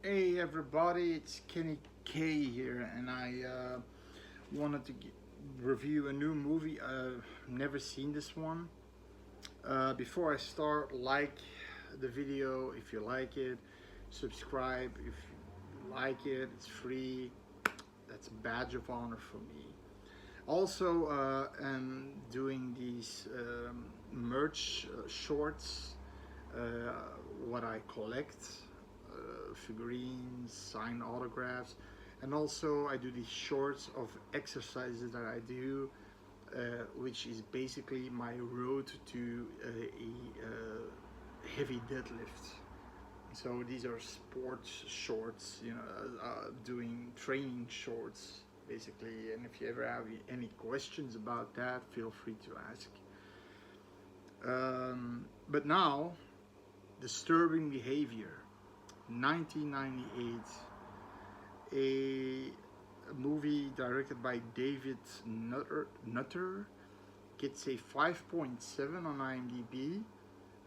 Hey everybody, it's Kenny K here, and I wanted to review a new movie. Never seen this one. Before I start, like the video if you like it, subscribe if you like it. It's free. That's a badge of honor for me. Also, I'm doing these merch shorts, uh, what I collect, figurines, signed autographs, and also I do these shorts of exercises that I do, which is basically my road to a heavy deadlift. So these are sports shorts, doing training shorts basically. And if you ever have any questions about that, feel free to ask. But now, Disturbing Behavior, 1998, a movie directed by David Nutter, gets a 5.7 on IMDb.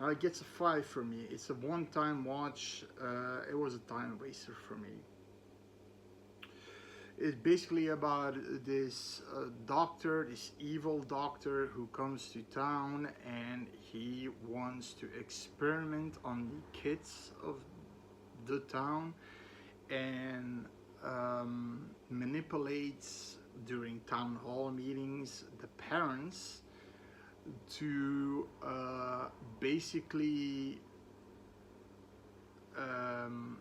It gets a 5 for me. It's a one-time watch. It was a time waster for me. It's basically about this doctor, this evil doctor who comes to town, and he wants to experiment on the kids of the town, and manipulates during town hall meetings the parents to basically um,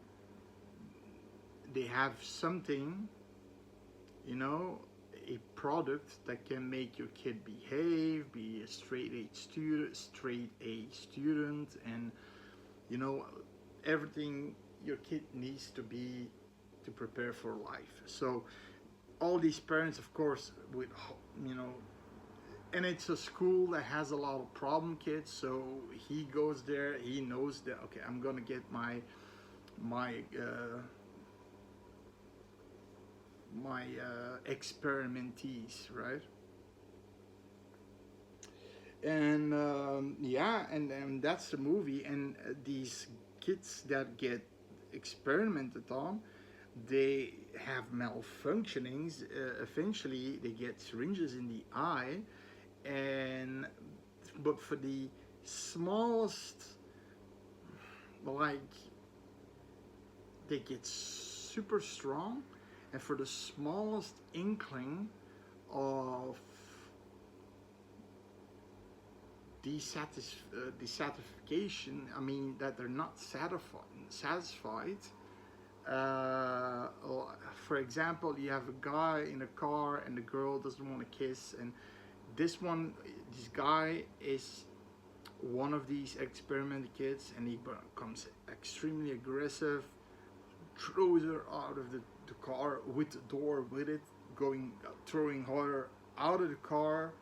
they have something, a product that can make your kid behave, be a straight A student, and you know everything your kid needs to be to prepare for life. So all these parents, of course, with you know and it's a school that has a lot of problem kids, so he goes there, he knows that, okay, I'm gonna get my experimentees, right? And and that's the movie. And these kids that get experimented on, they have malfunctionings. Eventually they get syringes in the eye, and but for the smallest, like, they get super strong, and for the smallest inkling of dissatisfaction, I mean that they're not satisfied. For example, you have a guy in a car and the girl doesn't want to kiss, and this guy is one of these experiment kids, and he becomes extremely aggressive, throws her out of the car with the door with it, throwing her out of the car,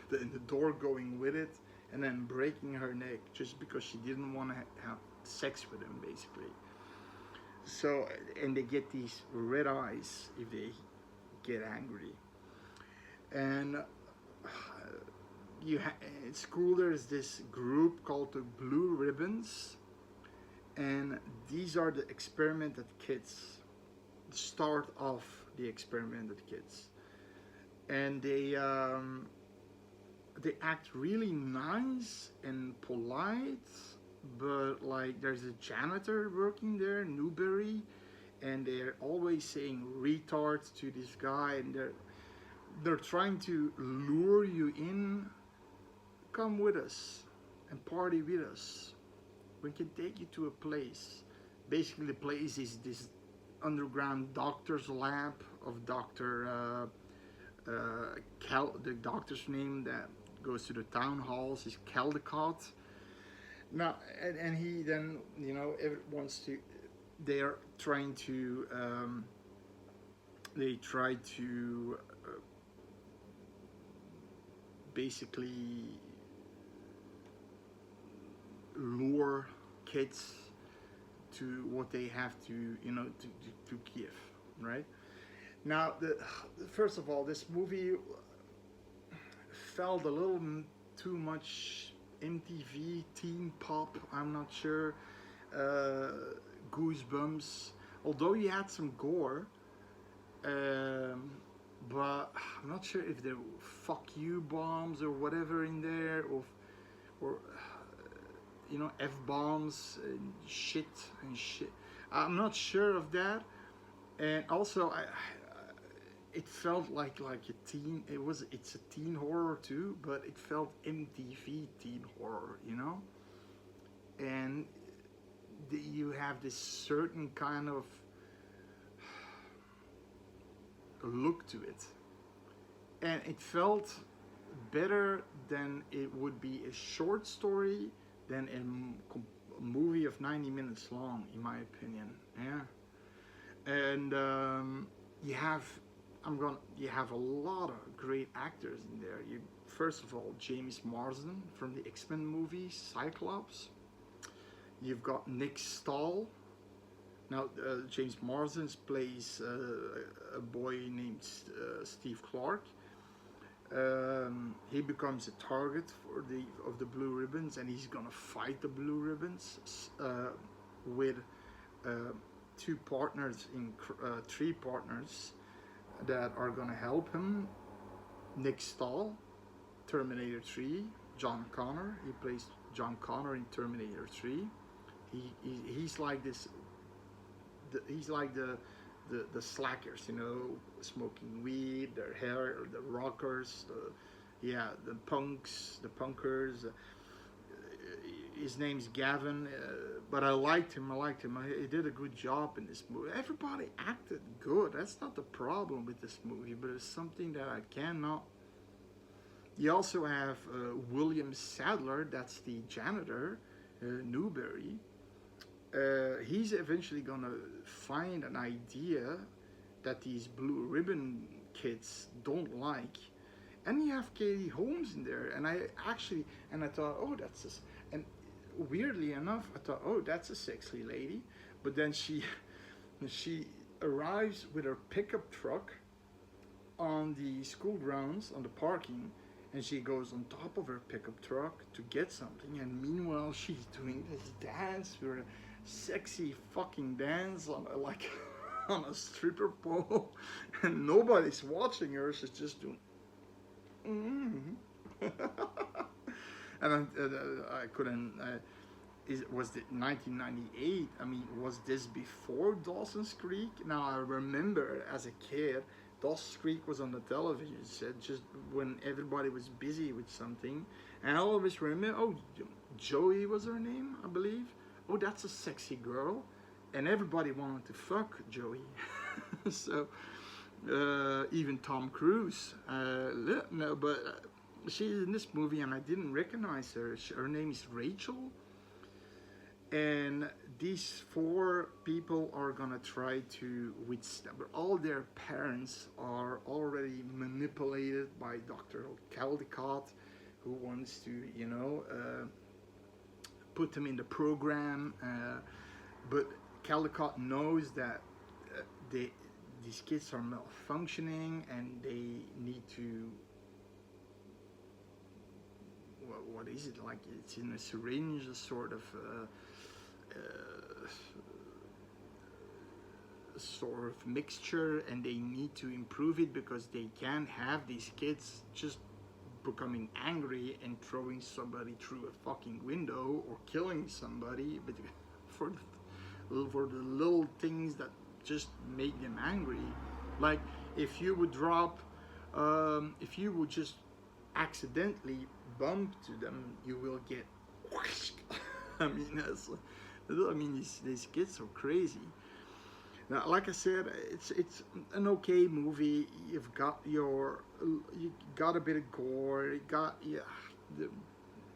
the door going with it, and then breaking her neck just because she didn't want to have sex with him, basically. So, and they get these red eyes if they get angry. And at school there's this group called the Blue Ribbons, and these are the experimented kids, the start of the experimented kids, and they act really nice and polite, but like there's a janitor working there, Newberry, and they're always saying retard to this guy, and they're trying to lure you in. Come with us and party with us. We can take you to a place. Basically, the place is this underground doctor's lab of Dr. The doctor's name that goes to the town halls is Caldecott. Now, and he then, wants to, they are trying to, they try to basically lure kids to what they have to, to give, right? Now, first of all, this movie felt a little too much MTV teen pop. I'm not sure. goosebumps. Although you had some gore, but I'm not sure if there were "fuck you" bombs or whatever in there, or you know, f bombs and shit and shit. I'm not sure of that. And also, it felt like a teen. It's a teen horror too, but it felt MTV teen horror, you know. And you have this certain kind of look to it, and it felt better than it would be a short story than a movie of 90 minutes long, in my opinion. Yeah. And you have a lot of great actors in there. You first of all, James Marsden from the X-Men movie Cyclops. You've got Nick Stahl. Now James Marsden plays a boy named Steve Clark. He becomes a target of the Blue Ribbons, and he's gonna fight the Blue Ribbons with three partners that are gonna help him. Nick Stahl, Terminator 3. John Connor, he plays John Connor in Terminator 3. He's like this. He's like the slackers, you know, smoking weed, their hair, the rockers, the punks, the punkers. His name's Gavin, but I liked him. He did a good job in this movie. Everybody acted good. That's not the problem with this movie, but it's something that I cannot. You also have William Sadler, that's the janitor, Newberry. He's eventually gonna find an idea that these Blue Ribbon kids don't like, and you have Katie Holmes in there. And I thought, oh, and weirdly enough, I thought, oh, that's a sexy lady. But then she arrives with her pickup truck on the school grounds, on the parking, and she goes on top of her pickup truck to get something. And meanwhile, she's doing this dance with a sexy fucking dance on on a stripper pole, and nobody's watching her. She's just doing. And I couldn't. Was it 1998? I mean, was this before Dawson's Creek? Now I remember as a kid, Dawson's Creek was on the television set just when everybody was busy with something, and I always remember. Oh, Joey was her name, I believe. Oh, that's a sexy girl, and everybody wanted to fuck Joey. So even Tom Cruise. No, but she's in this movie, and I didn't recognize her. Her name is Rachel, and these four people are gonna try to withstand. But all their parents are already manipulated by Dr. Caldecott, who wants to, you know. Put them in the program, but Caldecott knows that these kids are malfunctioning, and they need to. What is it like? It's in a syringe, a sort of mixture, and they need to improve it because they can't have these kids just becoming angry and throwing somebody through a fucking window or killing somebody, but for the little things that just make them angry. Like if you would just accidentally bump to them, you will get. I mean, these kids are crazy. Now, like I said, it's an okay movie. You got a bit of gore.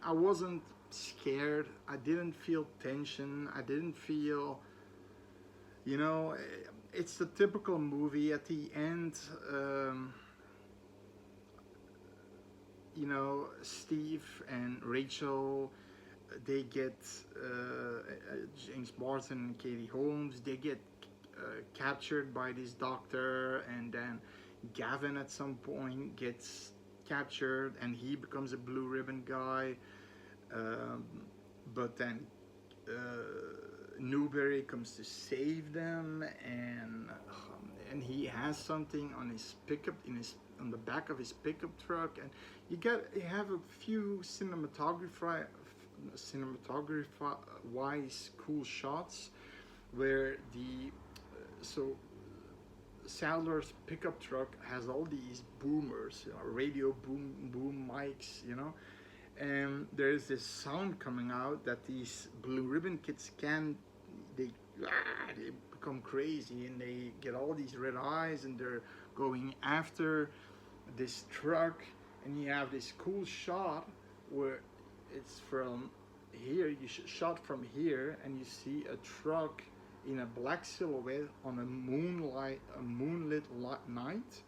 I wasn't scared. I didn't feel tension. I didn't feel, you know, it's the typical movie at the end. You know, Steve and Rachel, they get James Marsden and Katie Holmes. They get captured by this doctor, and then Gavin at some point gets captured, and he becomes a Blue Ribbon guy. But then Newberry comes to save them, and he has something on his pickup on the back of his pickup truck, and you have a few cinematography wise cool shots where the so Sadler's pickup truck has all these boomers, radio boom mics, and there's this sound coming out that these Blue Ribbon kids they they become crazy, and they get all these red eyes, and they're going after this truck, and you have this cool shot where it's from here, shot from here, and you see a truck in a black silhouette on a moonlit night,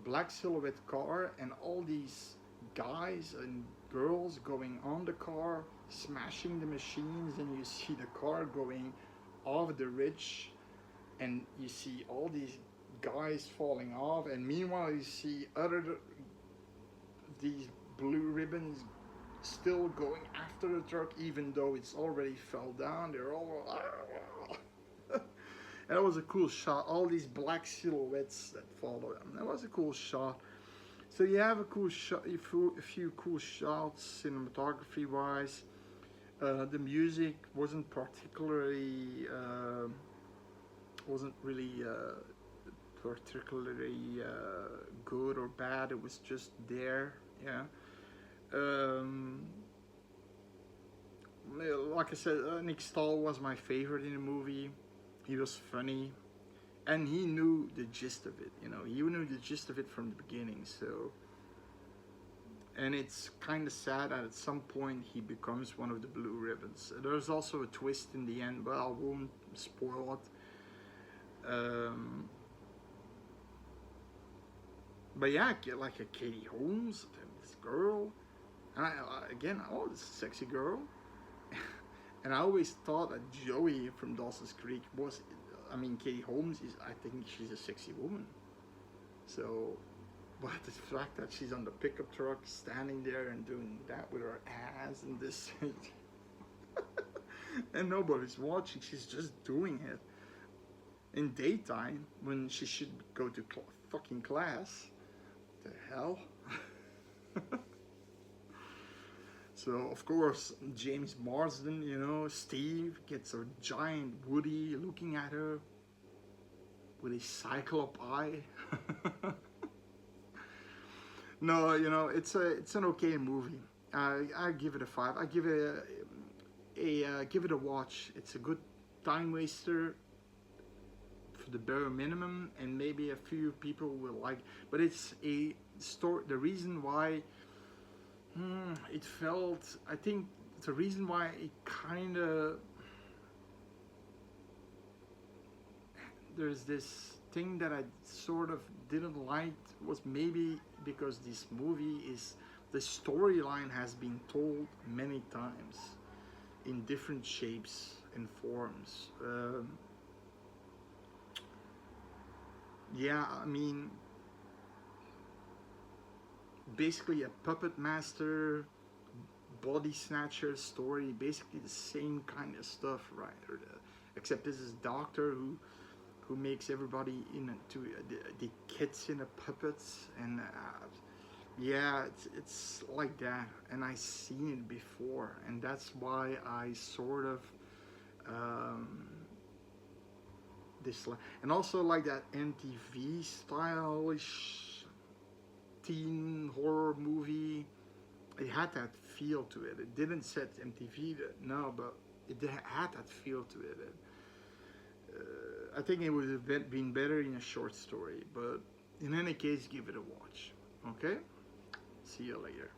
black silhouette car, and all these guys and girls going on the car, smashing the machines, and you see the car going off the ridge, and you see all these guys falling off, and meanwhile you see these Blue Ribbons still going after the truck, even though it's already fell down. They're all and that was a cool shot, all these black silhouettes that follow them. That was a cool shot. So you have a cool shot, a few cool shots cinematography wise. The music wasn't particularly particularly good or bad. It was just there. Yeah. Like I said, Nick Stahl was my favorite in the movie. He was funny, and he knew the gist of it. He knew the gist of it from the beginning. So, and it's kind of sad that at some point he becomes one of the Blue Ribbons. There's also a twist in the end, but I won't spoil it. But yeah, like a Katie Holmes, this girl, and this sexy girl. And I always thought that Joey from Dawson's Creek Katie Holmes I think she's a sexy woman. So, but the fact that she's on the pickup truck, standing there and doing that with her ass and this, and nobody's watching, she's just doing it in daytime when she should go to fucking class. What the hell? So, of course, James Marsden, Steve gets a giant Woody looking at her with a cyclop eye. No, it's an okay movie. I give it a 5. I give it give it a watch. It's a good time waster for the bare minimum, and maybe a few people will like. But it's a story. The reason why. I think the reason why it kind of, there's this thing that I sort of didn't like, was maybe because this movie the storyline has been told many times in different shapes and forms. Basically a puppet master, body snatcher story, basically the same kind of stuff, right? Except this is doctor who makes everybody into the kids into puppets, and it's like that, and I seen it before, and that's why I sort of dislike, and also like that MTV stylish teen horror movie. It had that feel to it. It didn't set MTV, but it had that feel to it. I think it would have been better in a short story, but in any case, give it a watch. Okay? See you later.